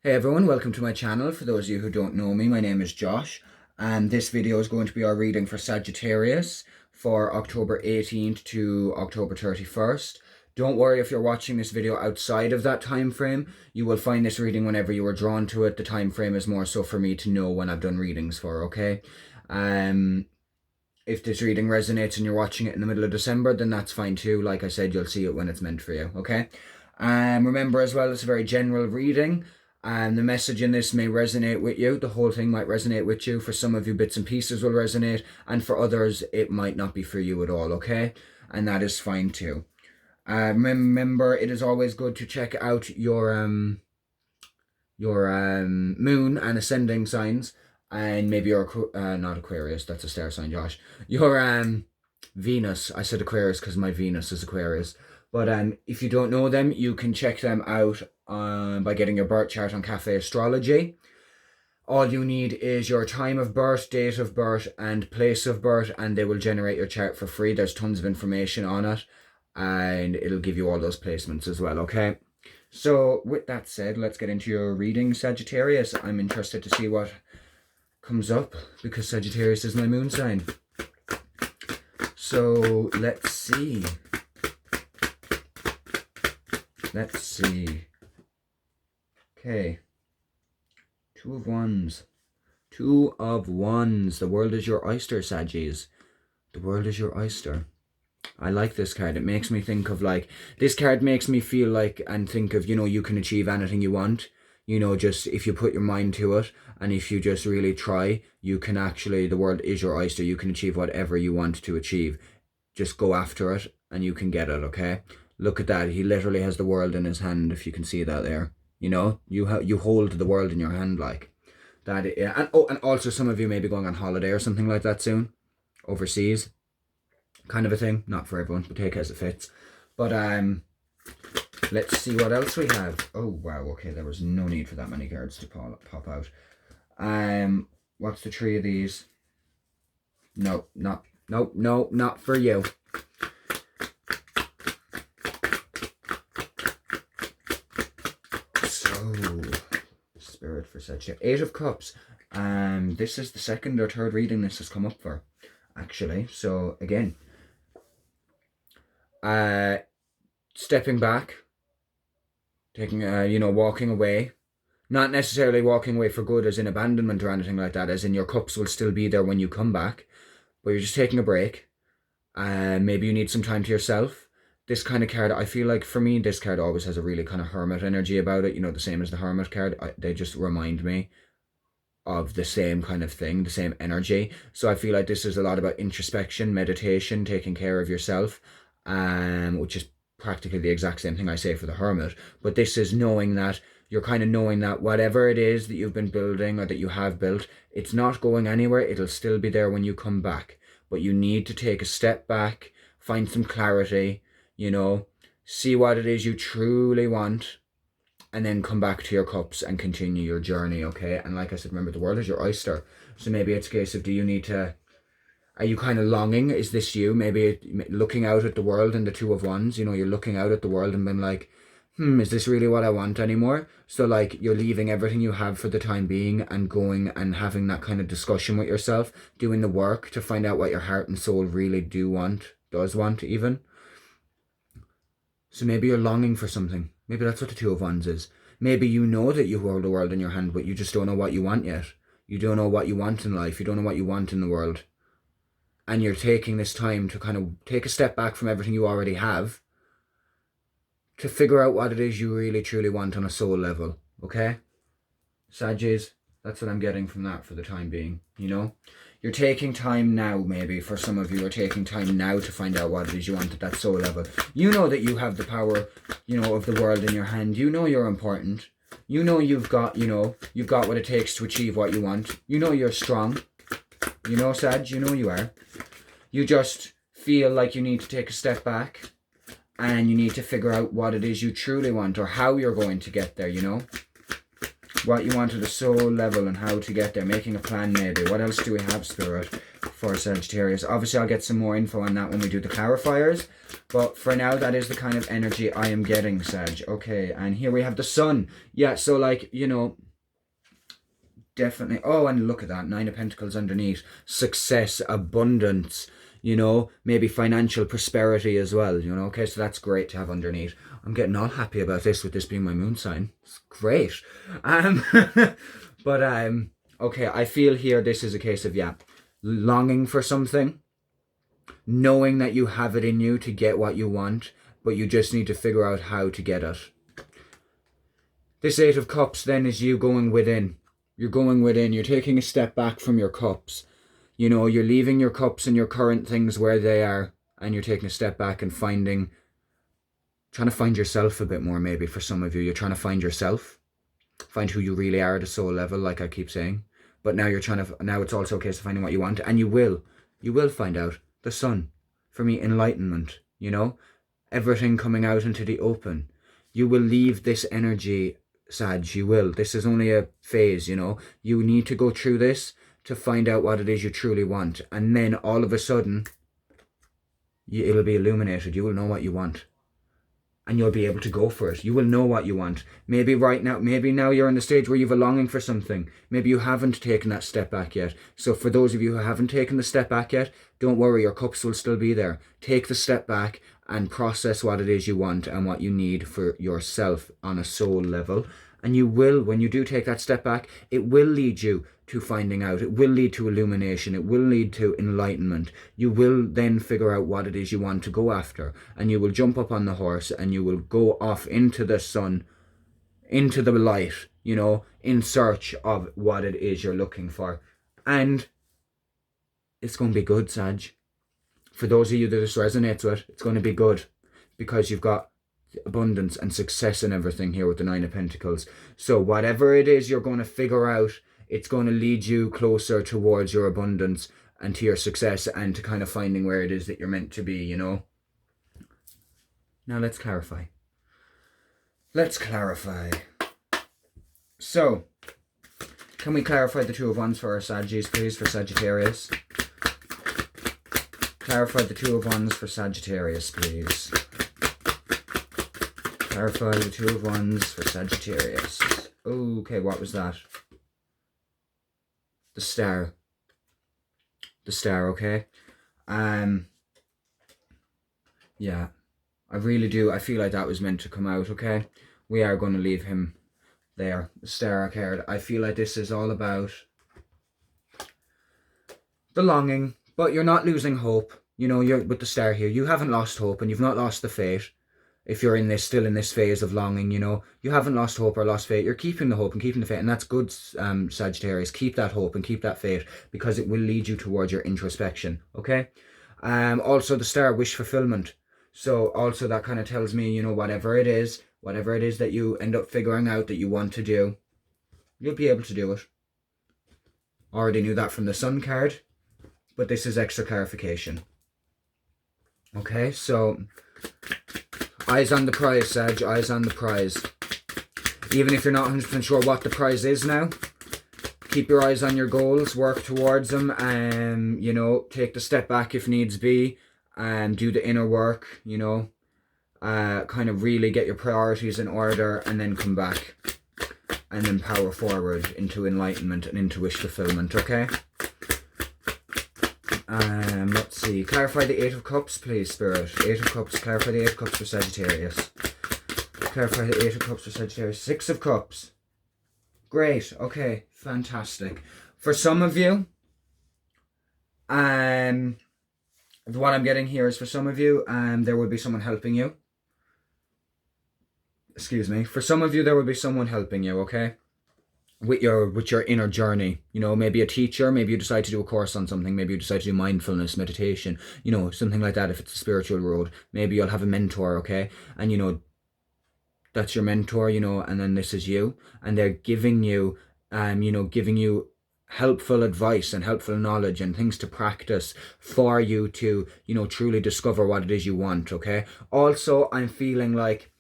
Hey everyone, welcome to my channel. For those of you who don't know me, my name is Josh, and this video is going to be our reading for Sagittarius for October 18th to October 31st. Don't worry if you're watching this video outside of that time frame. You will find this reading whenever you are drawn to it. The time frame is more so for me to know when I've done readings for, okay? If this reading resonates and you're watching it in the middle of December, then that's fine too. Like I said, you'll see it when it's meant for you, okay? Remember as well, it's a very general reading. And the message in this may resonate with you. The whole thing might resonate with you. For some of you, bits and pieces will resonate. And for others, it might not be for you at all, okay? And that is fine too. Remember, it is always good to check out your moon and ascending signs. And maybe your, not Aquarius, that's a star sign, Josh. Your Venus. I said Aquarius because my Venus is Aquarius. But if you don't know them, you can check them out by getting your birth chart on Cafe Astrology. All you need is your time of birth, date of birth, and place of birth, and they will generate your chart for free. There's tons of information on it, and it'll give you all those placements as well, okay? So, with that said, let's get into your reading, Sagittarius. I'm interested to see what comes up, because Sagittarius is my moon sign. So, let's see. Let's see. Okay. Two of Wands. Two of Wands. The world is your oyster, Saggies. The world is your oyster. I like this card. It makes me think of this card makes me feel like and think of, you can achieve anything you want. Just if you put your mind to it and if you just really try, you can actually, the world is your oyster. You can achieve whatever you want to achieve. Just go after it and you can get it, okay? Look at that. He literally has the world in his hand, if you can see that there. You hold the world in your hand like that. Yeah. And also some of you may be going on holiday or something like that soon. Overseas. Kind of a thing. Not for everyone, but take it as it fits. But let's see what else we have. Oh, wow. Okay, there was no need for that many cards to pop out. What's the three of these? No, not for you. Spirit for such a 8 of Cups. This is the second or third reading this has come up for, actually. So again, stepping back, taking walking away, not necessarily walking away for good as in abandonment or anything like that, as in your cups will still be there when you come back, but you're just taking a break. Maybe you need some time to yourself. This kind of card, I feel like for me, this card always has a really kind of hermit energy about it. The same as the hermit card. They just remind me of the same kind of thing, the same energy. So I feel like this is a lot about introspection, meditation, taking care of yourself, which is practically the exact same thing I say for the hermit. But this is knowing that, you're kind of knowing that whatever it is that you've been building or that you have built, it's not going anywhere. It'll still be there when you come back. But you need to take a step back, find some clarity, see what it is you truly want, and then come back to your cups and continue your journey, okay? And like I said, remember, the world is your oyster. So maybe it's a case of, are you kind of longing? Is this you? Maybe looking out at the world and the Two of Wands, you're looking out at the world and been like, is this really what I want anymore? So you're leaving everything you have for the time being and going and having that kind of discussion with yourself, doing the work to find out what your heart and soul really does want even. So maybe you're longing for something. Maybe that's what the Two of Wands is. Maybe you know that you hold the world in your hand, but you just don't know what you want yet. You don't know what you want in life. You don't know what you want in the world. And you're taking this time to kind of take a step back from everything you already have to figure out what it is you really truly want on a soul level. Okay? Saggies, that's what I'm getting from that for the time being, You're taking time now, maybe. For some of you are taking time now to find out what it is you want at that soul level. You know that you have the power, of the world in your hand. You know you're important. You know you've got what it takes to achieve what you want. You know you're strong. Sag, you are. You just feel like you need to take a step back and you need to figure out what it is you truly want or how you're going to get there, What you want at a soul level and how to get there. Making a plan maybe. What else do we have, Spirit? for Sagittarius. Obviously, I'll get some more info on that when we do the clarifiers. But for now, that is the kind of energy I am getting, Sag. Okay, and here we have the Sun. Yeah, so like, you know, definitely. Oh, and look at that. 9 of Pentacles underneath. Success, abundance, you know, maybe financial prosperity as well, you know. Okay, so that's great to have underneath. I'm getting all happy about this with this being my moon sign. It's great. But okay, I feel here this is a case of, yeah, longing for something, knowing that you have it in you to get what you want, but you just need to figure out how to get it. This 8 of Cups then is you going within. You're going within. You're taking a step back from your cups. You know, you're leaving your cups and your current things where they are, and you're taking a step back and trying to find yourself a bit more. Maybe for some of you, you're trying to find yourself, find who you really are at a soul level, like I keep saying. But now now it's also a case of finding what you want, and you will find out. The Sun, for me, enlightenment, you know, everything coming out into the open. You will leave this energy, Sag, you will. This is only a phase, you know. You need to go through this to find out what it is you truly want. And then all of a sudden, it'll be illuminated. You will know what you want. And you'll be able to go for it. You will know what you want. Maybe now you're in the stage where you have a longing for something. Maybe you haven't taken that step back yet. So for those of you who haven't taken the step back yet, don't worry, your cups will still be there. Take the step back and process what it is you want and what you need for yourself on a soul level. And you will, when you do take that step back, it will lead you to finding out. It will lead to illumination. It will lead to enlightenment. You will then figure out what it is you want to go after. And you will jump up on the horse and you will go off into the sun, into the light, you know, in search of what it is you're looking for. And it's going to be good, Sag. For those of you that this resonates with, it's going to be good because you've got abundance and success and everything here with the 9 of Pentacles. So whatever it is you're going to figure out, it's going to lead you closer towards your abundance and to your success and to kind of finding where it is that you're meant to be, you know. Now let's clarify. So, can we clarify the 2 of Wands for our Saggies, please, for Sagittarius? Clarify the 2 of Wands for Sagittarius, please. Clarify the 2 of Wands for Sagittarius. Okay, what was that? The Star. The Star, okay? Yeah. I really do. I feel like that was meant to come out, okay? We are going to leave him there. The Star card. I feel like this is all about the longing, but you're not losing hope. You know, you're with the Star here. You haven't lost hope and you've not lost the faith. If you're still in this phase of longing, you know, you haven't lost hope or lost faith. You're keeping the hope and keeping the faith. And that's good, Sagittarius. Keep that hope and keep that faith because it will lead you towards your introspection, okay? Also, the Star, wish fulfillment. So also that kind of tells me, you know, whatever it is that you end up figuring out that you want to do, you'll be able to do it. Already knew that from the Sun card, but this is extra clarification. Okay, so eyes on the prize, Sag, eyes on the prize. Even if you're not 100% sure what the prize is now, keep your eyes on your goals, work towards them, and, you know, take the step back if needs be, and do the inner work, you know, kind of really get your priorities in order, and then come back, and then power forward into enlightenment and into wish fulfillment, okay? Let's see. Clarify the 8 of Cups, please, Spirit. 8 of Cups. Clarify the 8 of Cups for Sagittarius. Clarify the 8 of Cups for Sagittarius. 6 of Cups. Great. Okay. Fantastic. For some of you, what I'm getting here is for some of you, there will be someone helping you. Excuse me. For some of you, there will be someone helping you, okay? With your inner journey, you know, maybe a teacher, maybe you decide to do a course on something, maybe you decide to do mindfulness, meditation, you know, something like that if it's a spiritual road. Maybe you'll have a mentor, okay? And, you know, that's your mentor, you know, and then this is you. And they're giving you, giving you helpful advice and helpful knowledge and things to practice for you to, you know, truly discover what it is you want, okay? Also, I'm feeling like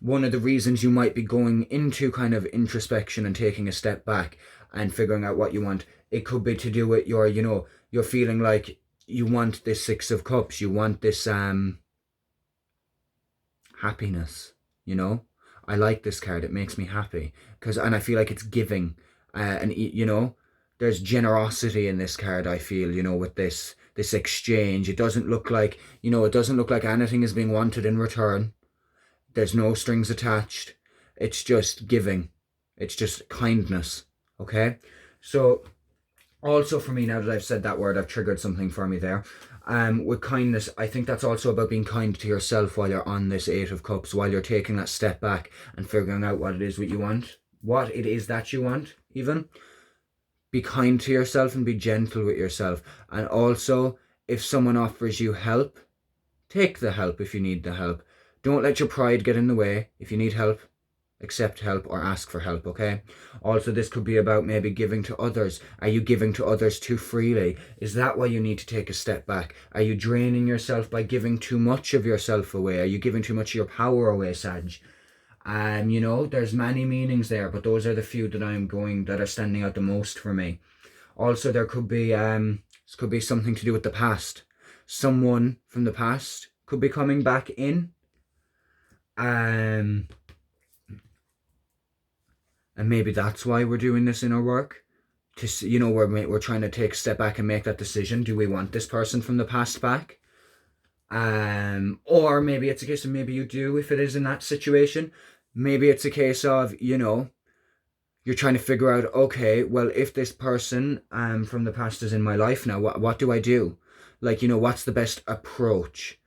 one of the reasons you might be going into kind of introspection and taking a step back and figuring out what you want, it could be to do with your, you're feeling like you want this Six of Cups, you want this happiness, I like this card, it makes me happy, and I feel like it's giving, and there's generosity in this card, I feel, with this exchange. It doesn't look like, anything is being wanted in return. There's no strings attached. It's just giving. It's just kindness. Okay? So, also for me, now that I've said that word, I've triggered something for me there. With kindness, I think that's also about being kind to yourself while you're on this Eight of Cups, while you're taking that step back and figuring out what it is that you want, even. Be kind to yourself and be gentle with yourself. And also, if someone offers you help, take the help if you need the help. Don't let your pride get in the way. If you need help, accept help or ask for help, okay? Also, this could be about maybe giving to others. Are you giving to others too freely? Is that why you need to take a step back? Are you draining yourself by giving too much of yourself away? Are you giving too much of your power away, Sag? There's many meanings there, but those are the few that are standing out the most for me. Also, there could be this could be something to do with the past. Someone from the past could be coming back in. And maybe that's why we're doing this inner work. We're trying to take a step back and make that decision. Do we want this person from the past back? Or maybe it's a case of maybe you do if it is in that situation. Maybe it's a case of, you're trying to figure out, okay, well, if this person from the past is in my life now, what do I do? What's the best approach?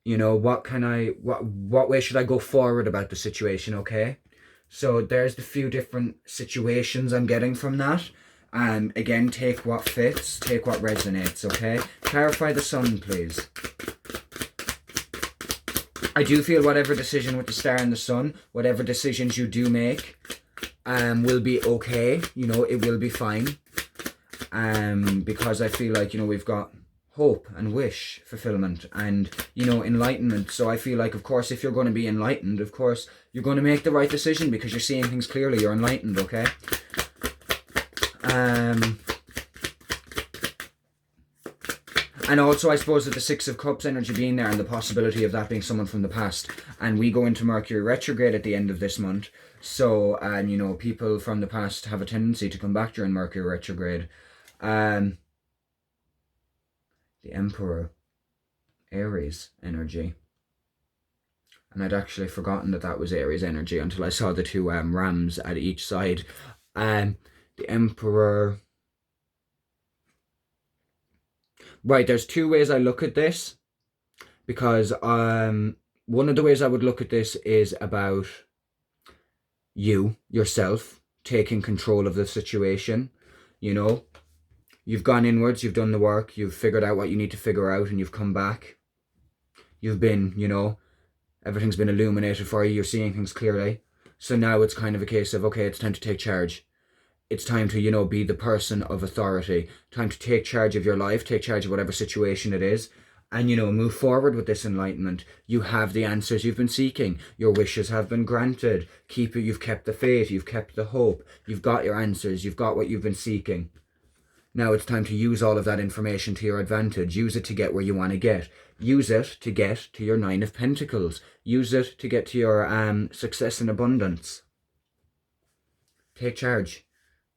What way should I go forward about the situation, okay? So there's the few different situations I'm getting from that. Again, take what fits, take what resonates, okay? Clarify the Sun, please. I do feel whatever decision with the Star and the Sun, whatever decisions you do make, will be okay. It will be fine. Because I feel like, we've got hope and wish fulfillment and, enlightenment. So I feel like, of course, if you're going to be enlightened, of course, you're going to make the right decision because you're seeing things clearly. You're enlightened, okay? And also, I suppose that the Six of Cups energy being there and the possibility of that being someone from the past. And we go into Mercury retrograde at the end of this month. So, people from the past have a tendency to come back during Mercury retrograde. The Emperor, Aries energy. And I'd actually forgotten that was Aries energy until I saw the two rams at each side. The Emperor... Right, there's two ways I look at this, because one of the ways I would look at this is about yourself, taking control of the situation. You've gone inwards, you've done the work, you've figured out what you need to figure out, and you've come back. You've been, everything's been illuminated for you, you're seeing things clearly. So now it's kind of a case of, okay, it's time to take charge. It's time to, be the person of authority. Time to take charge of your life, take charge of whatever situation it is, and, move forward with this enlightenment. You have the answers you've been seeking. Your wishes have been granted. You've kept the faith, you've kept the hope. You've got your answers, you've got what you've been seeking. Now it's time to use all of that information to your advantage. Use it to get where you want to get. Use it to get to your Nine of Pentacles. Use it to get to your success and abundance. Take charge.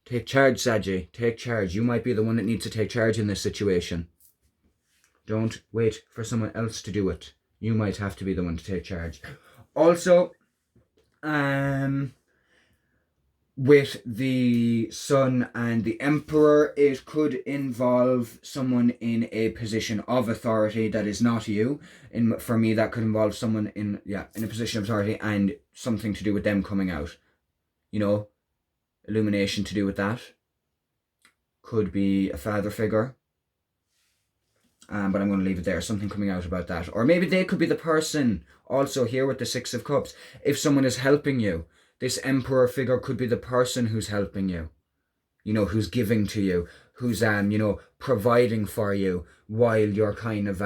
Take charge, Saggy. Take charge. You might be the one that needs to take charge in this situation. Don't wait for someone else to do it. You might have to be the one to take charge. Also, with the Sun and the Emperor, it could involve someone in a position of authority that is not you. For me, that could involve someone in a position of authority and something to do with them coming out. Illumination to do with that. Could be a father figure. But I'm going to leave it there. Something coming out about that. Or maybe they could be the person also here with the Six of Cups. If someone is helping you, this Emperor figure could be the person who's helping you. Who's giving to you. Who's, providing for you while you're kind of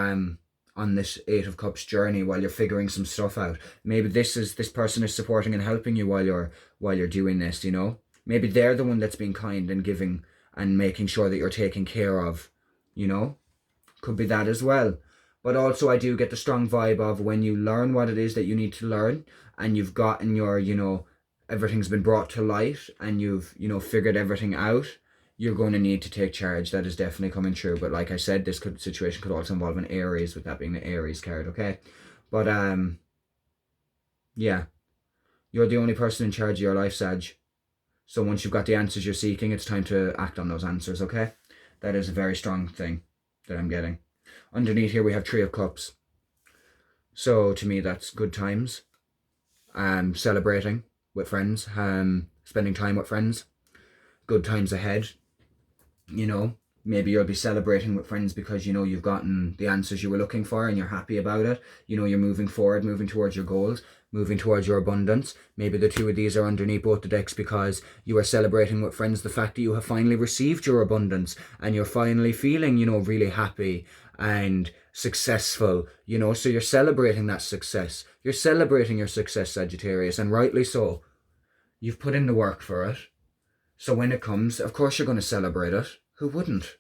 on this Eight of Cups journey while you're figuring some stuff out. Maybe this person is supporting and helping you while you're doing this, you know. Maybe they're the one that's being kind and giving and making sure that you're taken care of, you know. Could be that as well. But also I do get the strong vibe of when you learn what it is that you need to learn and you've gotten your, you know, everything's been brought to light and you've, you know, figured everything out, you're going to need to take charge. That is definitely coming true. But like I said, this situation could also involve an Aries, with that being the Aries card, okay? But yeah, you're the only person in charge of your life, Sag. So once you've got the answers you're seeking, it's time to act on those answers, okay? That is a very strong thing that I'm getting. Underneath here we have Three of Cups. So to me that's good times. Celebrating with friends, spending time with friends, good times ahead. You know, maybe you'll be celebrating with friends because you know you've gotten the answers you were looking for and you're happy about it. You know, you're moving forward, moving towards your goals, moving towards your abundance. Maybe the two of these are underneath both the decks because you are celebrating with friends the fact that you have finally received your abundance and you're finally feeling, you know, really happy and successful, you know, so you're celebrating that success. You're celebrating your success, Sagittarius, and rightly so. You've put in the work for it. So when it comes, of course you're going to celebrate it. Who wouldn't?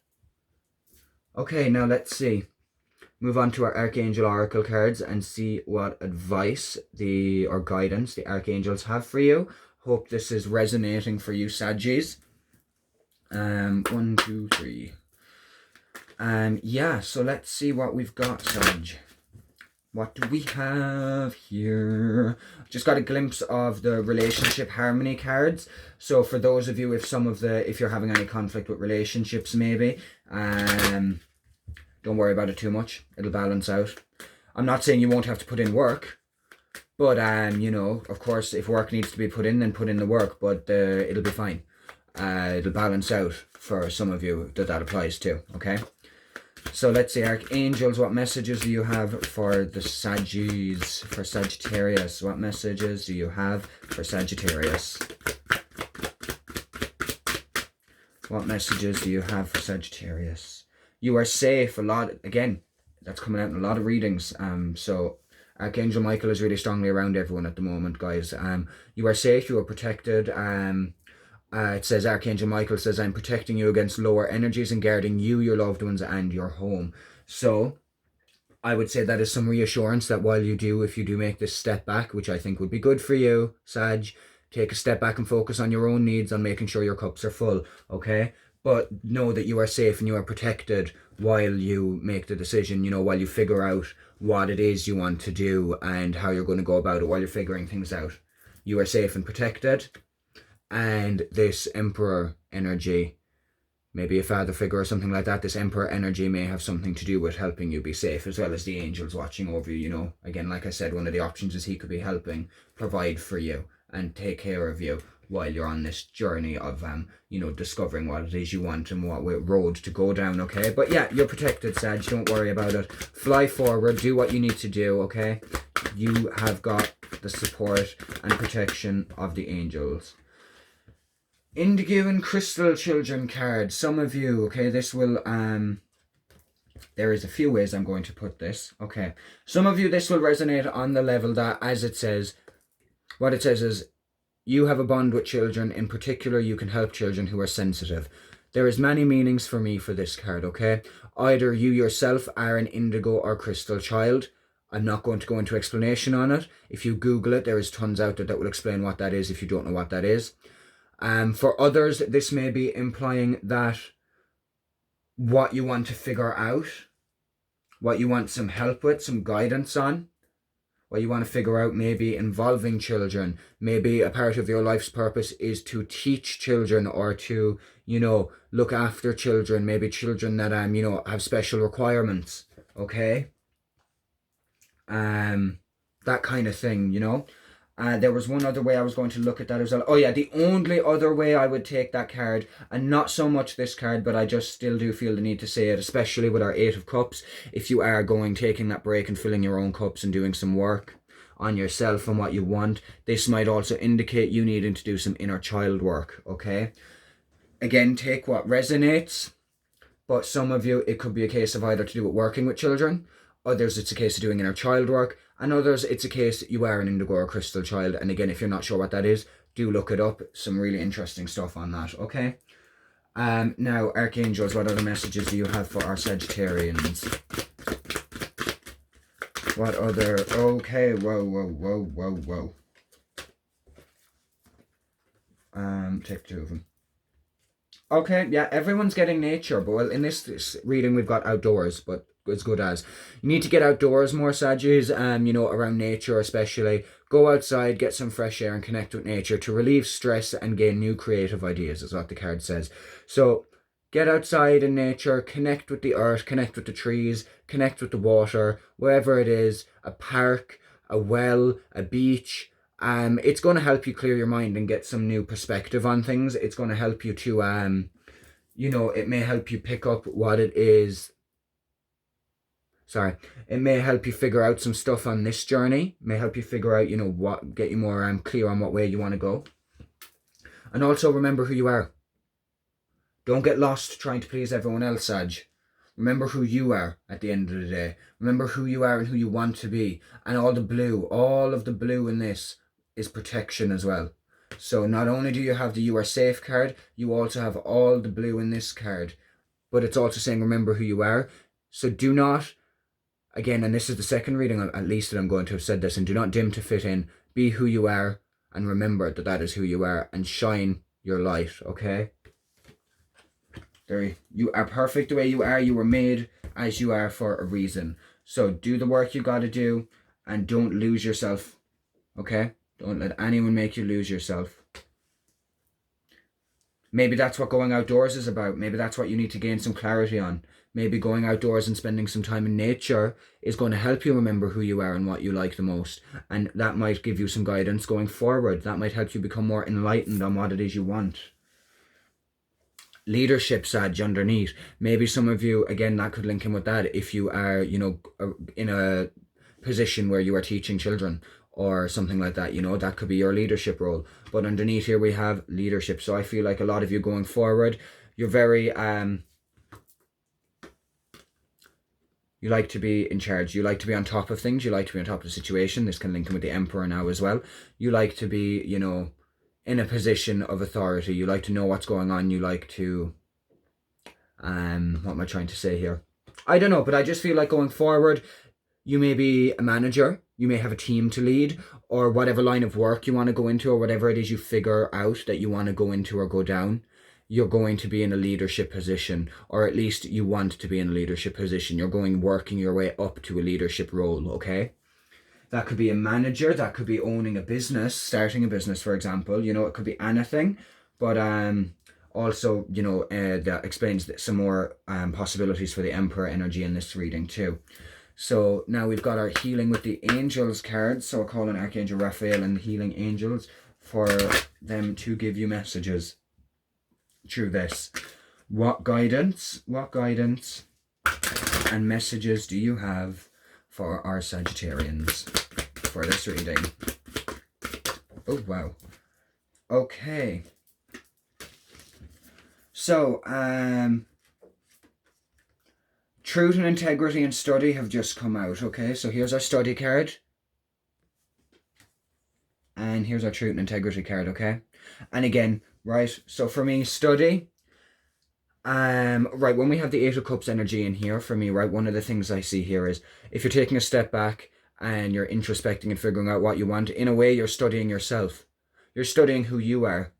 Okay, now let's see. Move on to our Archangel Oracle cards and see what advice or guidance the Archangels have for you. Hope this is resonating for you, Saggies. 1, 2, 3. Yeah, so let's see what we've got, Sag. What do we have here? Just got a glimpse of the relationship harmony cards. So for those of you, if you're having any conflict with relationships, maybe, don't worry about it too much. It'll balance out. I'm not saying you won't have to put in work, but you know, of course, if work needs to be put in, then put in the work. But it'll be fine. It'll balance out for some of you that applies to. Okay. So let's see, Archangels, what messages do you have for the Saggies, for Sagittarius? What messages do you have for Sagittarius? What messages do you have for Sagittarius? You are safe. A lot, again, that's coming out in a lot of readings. So Archangel Michael is really strongly around everyone at the moment, guys. You are safe, you are protected. It says, Archangel Michael says, I'm protecting you against lower energies and guarding you, your loved ones, and your home. So I would say that is some reassurance that if you do make this step back, which I think would be good for you, Sag, take a step back and focus on your own needs, on making sure your cups are full, okay? But know that you are safe and you are protected while you make the decision, you know, while you figure out what it is you want to do and how you're going to go about it while you're figuring things out. You are safe and protected. And this Emperor energy, maybe a father figure or something like that, this Emperor energy may have something to do with helping you be safe, as well as the angels watching over you, you know. Again, like I said, one of the options is he could be helping provide for you and take care of you while you're on this journey of, you know, discovering what it is you want and what road to go down, okay? But yeah, you're protected, Sag, don't worry about it. Fly forward, do what you need to do, okay? You have got the support and protection of the angels. Indigo and Crystal Children card. Some of you, okay, this will, there is a few ways I'm going to put this, okay. Some of you, this will resonate on the level that, as it says, what it says is, you have a bond with children. In particular, you can help children who are sensitive. There is many meanings for me for this card, okay. Either you yourself are an indigo or crystal child. I'm not going to go into explanation on it. If you Google it, there is tons out there that will explain what that is if you don't know what that is. For others, this may be implying that what you want to figure out, what you want some help with, some guidance on, what you want to figure out maybe involving children. Maybe a part of your life's purpose is to teach children or to, you know, look after children, maybe children that, you know, have special requirements, okay? That kind of thing, you know? There was one other way I was going to look at that as well. Oh yeah, the only other way I would take that card, and not so much this card, but I just still do feel the need to say it, especially with our Eight of Cups, if you are taking that break and filling your own cups and doing some work on yourself and what you want, this might also indicate you needing to do some inner child work, okay? Again, take what resonates, but some of you, it could be a case of either to do with working with children, Others, it's a case of doing inner child work. And others, it's a case you are an indigo or crystal child. And again, if you're not sure what that is, do look it up. Some really interesting stuff on that, okay? Now, archangels, what other messages do you have for our Sagittarians? What other... Okay, whoa. Take two of them. Okay, yeah, everyone's getting nature, but well, in this reading we've got outdoors, but as good as. You need to get outdoors more, Saggies, you know, around nature especially. Go outside, get some fresh air and connect with nature to relieve stress and gain new creative ideas, is what the card says. So, get outside in nature, connect with the earth, connect with the trees, connect with the water, wherever it is, a park, a well, a beach. It's going to help you clear your mind and get some new perspective on things. It's going to help you to, you know, it may help you pick up what it is. Sorry, it may help you figure out some stuff on this journey. It may help you figure out, you know, what, get you more clear on what way you want to go. And also remember who you are. Don't get lost trying to please everyone else, Sag. Remember who you are at the end of the day. Remember who you are and who you want to be. And all of the blue in this is protection as well. So not only do you have the you are safe card, you also have all the blue in this card. But it's also saying remember who you are. So do not, again, and this is the second reading at least that I'm going to have said this, and do not dim to fit in. Be who you are and remember that that is who you are and shine your light, okay? You are perfect the way you are. You were made as you are for a reason. So do the work you got to do and don't lose yourself, okay? Don't let anyone make you lose yourself. Maybe that's what going outdoors is about. Maybe that's what you need to gain some clarity on. Maybe going outdoors and spending some time in nature is going to help you remember who you are and what you like the most. And that might give you some guidance going forward. That might help you become more enlightened on what it is you want. Leadership, Sag, underneath. Maybe some of you, again, that could link in with that. If you are, you know, in a position where you are teaching children or something like that, you know, that could be your leadership role. But underneath here we have leadership. So I feel like a lot of you going forward, you're very, you like to be in charge. You like to be on top of things. You like to be on top of the situation. This can link in with the Emperor now as well. You like to be, you know, in a position of authority. You like to know what's going on. You like to, what am I trying to say here? I don't know, but I just feel like going forward, you may be a manager, you may have a team to lead, or whatever line of work you want to go into, or whatever it is you figure out that you want to go into or go down, you're going to be in a leadership position, or at least you want to be in a leadership position. You're working your way up to a leadership role, okay? That could be a manager, that could be owning a business, starting a business, for example. You know, it could be anything, but also, you know, that explains some more possibilities for the Emperor energy in this reading too. So now we've got our healing with the angels card. So we're calling Archangel Raphael and the healing angels for them to give you messages through this. What guidance and messages do you have for our Sagittarians for this reading? Oh, wow. Okay. So, truth and integrity and study have just come out, okay? So here's our study card. And here's our truth and integrity card, okay? And again, right, so for me, study. Right, when we have the Eight of Cups energy in here, for me, right, one of the things I see here is if you're taking a step back and you're introspecting and figuring out what you want, in a way, you're studying yourself. You're studying who you are.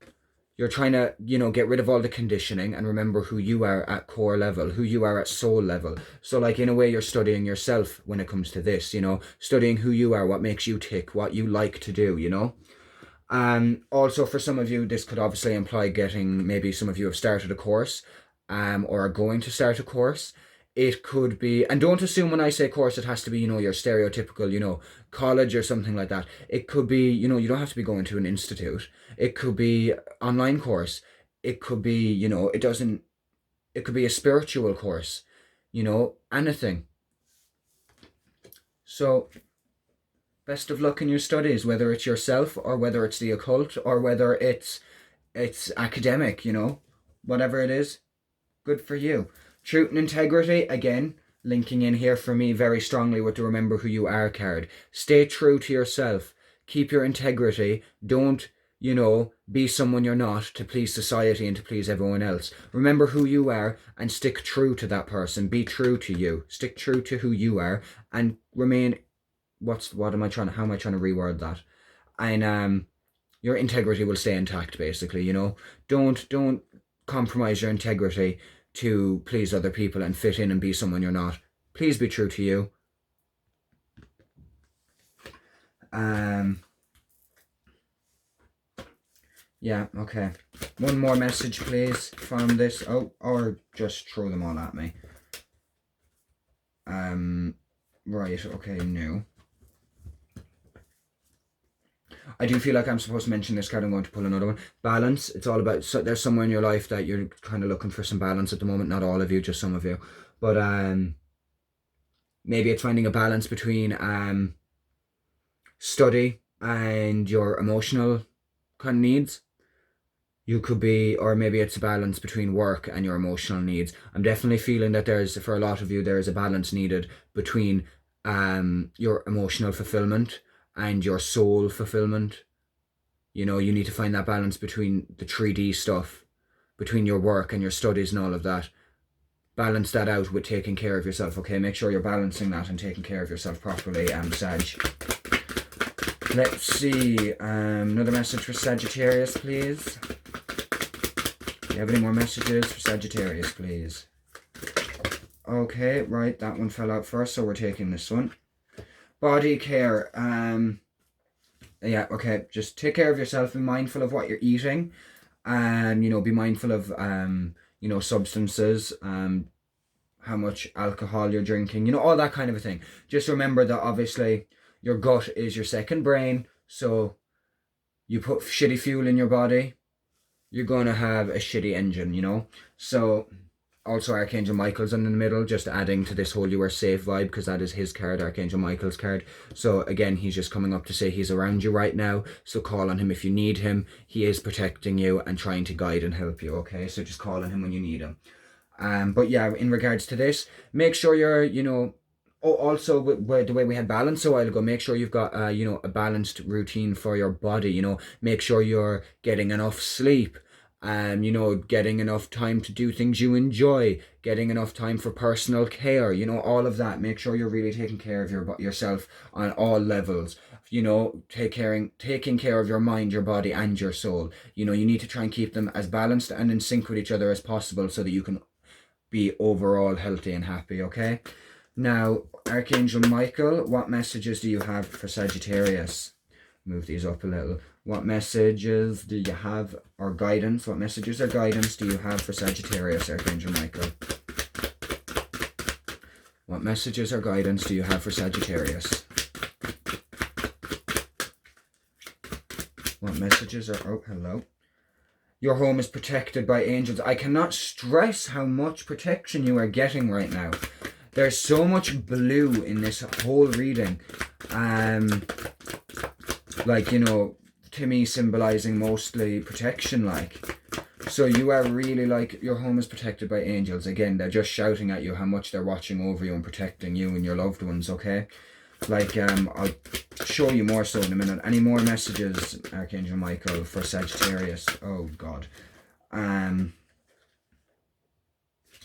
You're trying to, you know, get rid of all the conditioning and remember who you are at core level, who you are at soul level. So, like, in a way, you're studying yourself when it comes to this, you know, studying who you are, what makes you tick, what you like to do, you know. Also, for some of you, this could obviously imply maybe some of you have started a course, or are going to start a course. It could be, and don't assume when I say course, it has to be, you know, your stereotypical, you know, college or something like that. It could be, you know, you don't have to be going to an institute. It could be online course. It could be, you know, it could be a spiritual course, you know, anything. So, best of luck in your studies, whether it's yourself or whether it's the occult or whether it's academic, you know, whatever it is, good for you. Truth and integrity, again, linking in here for me very strongly with the remember who you are card. Stay true to yourself. Keep your integrity. Don't, be someone you're not to please society and to please everyone else. Remember who you are and stick true to that person. Be true to you. Stick true to who you are and remain, how am I trying to reword that? And your integrity will stay intact, basically, Don't compromise your integrity to please other people and fit in and be someone you're not. Please be true to you. Yeah, okay. One more message, please, from this. Oh, or just throw them all at me. Right, okay, no. I do feel like I'm supposed to mention this card. I'm going to pull another one. Balance. It's all about, so there's somewhere in your life that you're kind of looking for some balance at the moment. Not all of you, just some of you. But maybe it's finding a balance between study and your emotional kind of needs. You could be, or maybe it's a balance between work and your emotional needs. I'm definitely feeling that for a lot of you, there is a balance needed between your emotional fulfillment and your soul fulfillment. You need to find that balance between the 3D stuff, between your work and your studies and all of that. Balance that out with taking care of yourself, okay? Make sure you're balancing that and taking care of yourself properly, Sag. Let's see, another message for Sagittarius, please. Do you have any more messages for Sagittarius, please? Okay, right, that one fell out first, so we're taking this one. Body care, yeah, okay, just take care of yourself, be mindful of what you're eating, and, be mindful of, substances, how much alcohol you're drinking, all that kind of a thing. Just remember that obviously your gut is your second brain, so you put shitty fuel in your body, you're going to have a shitty engine, So, also Archangel Michael's in the middle, just adding to this whole you are safe vibe, because that is his card, Archangel Michael's card. So again, he's just coming up to say he's around you right now, so call on him if you need him. He is protecting you and trying to guide and help you, okay? So just call on him when you need him. But yeah, in regards to this, make sure you're, also with the way we had balance a while ago, make sure you've got, a balanced routine for your body, make sure you're getting enough sleep, getting enough time to do things you enjoy, getting enough time for personal care, all of that. Make sure you're really taking care of yourself on all levels, taking care of your mind, your body, and your soul. You need to try and keep them as balanced and in sync with each other as possible so that you can be overall healthy and happy, okay? Now, Archangel Michael, what messages do you have for Sagittarius? Move these up a little. What messages do you have, or guidance? What messages or guidance do you have for Sagittarius, Archangel Michael? What messages or guidance do you have for Sagittarius? What messages are... Oh, hello. Your home is protected by angels. I cannot stress how much protection you are getting right now. There's so much blue in this whole reading. To me, symbolizing mostly protection, So you are really your home is protected by angels. Again, they're just shouting at you how much they're watching over you and protecting you and your loved ones, okay? I'll show you more so in a minute. Any more messages, Archangel Michael, for Sagittarius? Oh, God.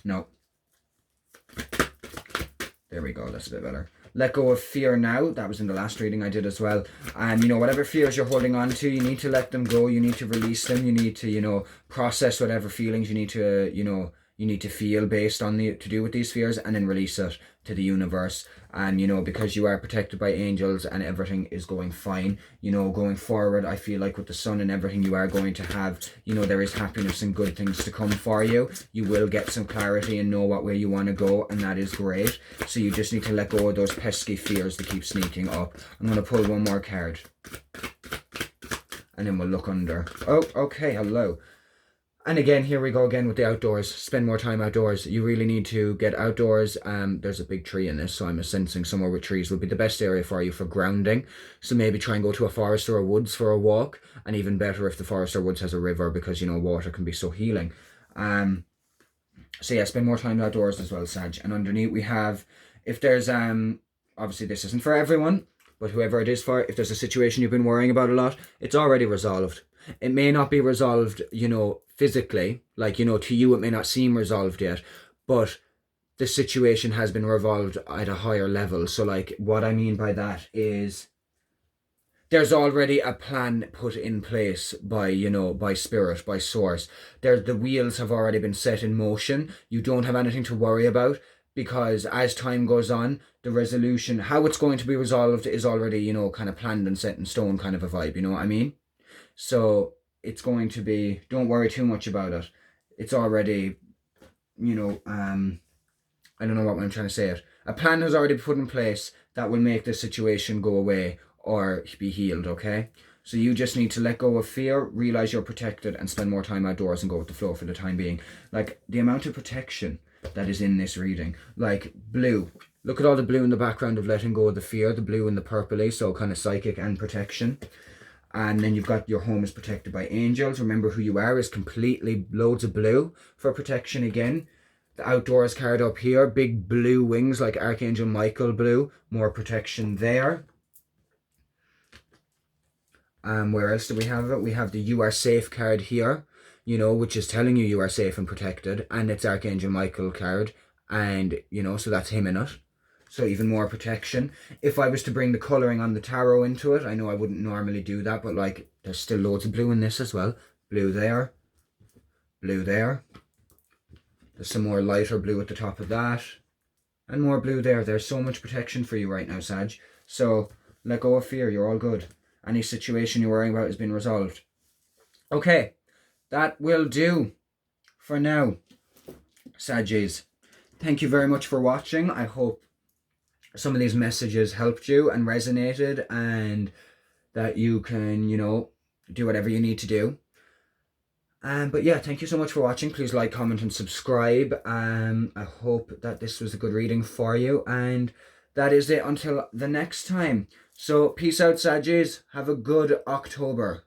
No. There we go, that's a bit better. Let go of fear now. That was in the last reading I did as well. Whatever fears you're holding on to, you need to let them go. You need to release them. You need to, process whatever feelings you need to feel based on to do with these fears, and then release it to the universe. And, because you are protected by angels and everything is going fine, going forward, I feel like with the sun and everything, you are going to have, there is happiness and good things to come for you. You will get some clarity and know what way you want to go, and that is great. So you just need to let go of those pesky fears that keep sneaking up. I'm going to pull one more card. And then we'll look under. Oh, okay, hello. And again, here we go again with the outdoors. Spend more time outdoors. You really need to get outdoors. There's a big tree in this, so I'm sensing somewhere with trees would be the best area for you for grounding. So maybe try and go to a forest or a woods for a walk. And even better if the forest or woods has a river, because, water can be so healing. So yeah, spend more time outdoors as well, Sag. And underneath we have, if there's obviously this isn't for everyone, but whoever it is for, if there's a situation you've been worrying about a lot, it's already resolved. It may not be resolved, physically, like, to you it may not seem resolved yet, but the situation has been resolved at a higher level. So like what I mean by that is there's already a plan put in place by spirit, by source. The wheels have already been set in motion. You don't have anything to worry about, because as time goes on, the resolution, how it's going to be resolved, is already, kind of planned and set in stone, kind of a vibe, you know what I mean? So it's going to be, don't worry too much about it. It's already, I don't know what I'm trying to say it. A plan has already been put in place that will make the situation go away or be healed, okay? So you just need to let go of fear, realize you're protected, and spend more time outdoors and go with the flow for the time being. Like, the amount of protection that is in this reading. Like, blue. Look at all the blue in the background of letting go of the fear, the blue and the purpley, so kind of psychic and protection. And then you've got your home is protected by angels. Remember who you are is completely loads of blue for protection again. The outdoors card up here, big blue wings like Archangel Michael blue, more protection there. Where else do we have it? We have the You Are Safe card here, which is telling you are safe and protected, and it's Archangel Michael card, and so that's him in it. So even more protection. If I was to bring the colouring on the tarot into it, I know I wouldn't normally do that, but like there's still loads of blue in this as well. Blue there, blue there. There's some more lighter blue at the top of that, and more blue there. There's so much protection for you right now, Sag. So let go of fear, you're all good. Any situation you're worrying about has been resolved. Okay, that will do for now, Saggies. Thank you very much for watching. I hope some of these messages helped you and resonated, and that you can, do whatever you need to do. But yeah, thank you so much for watching. Please like, comment, and subscribe. I hope that this was a good reading for you, and that is it until the next time. So peace out, Saggies. Have a good October.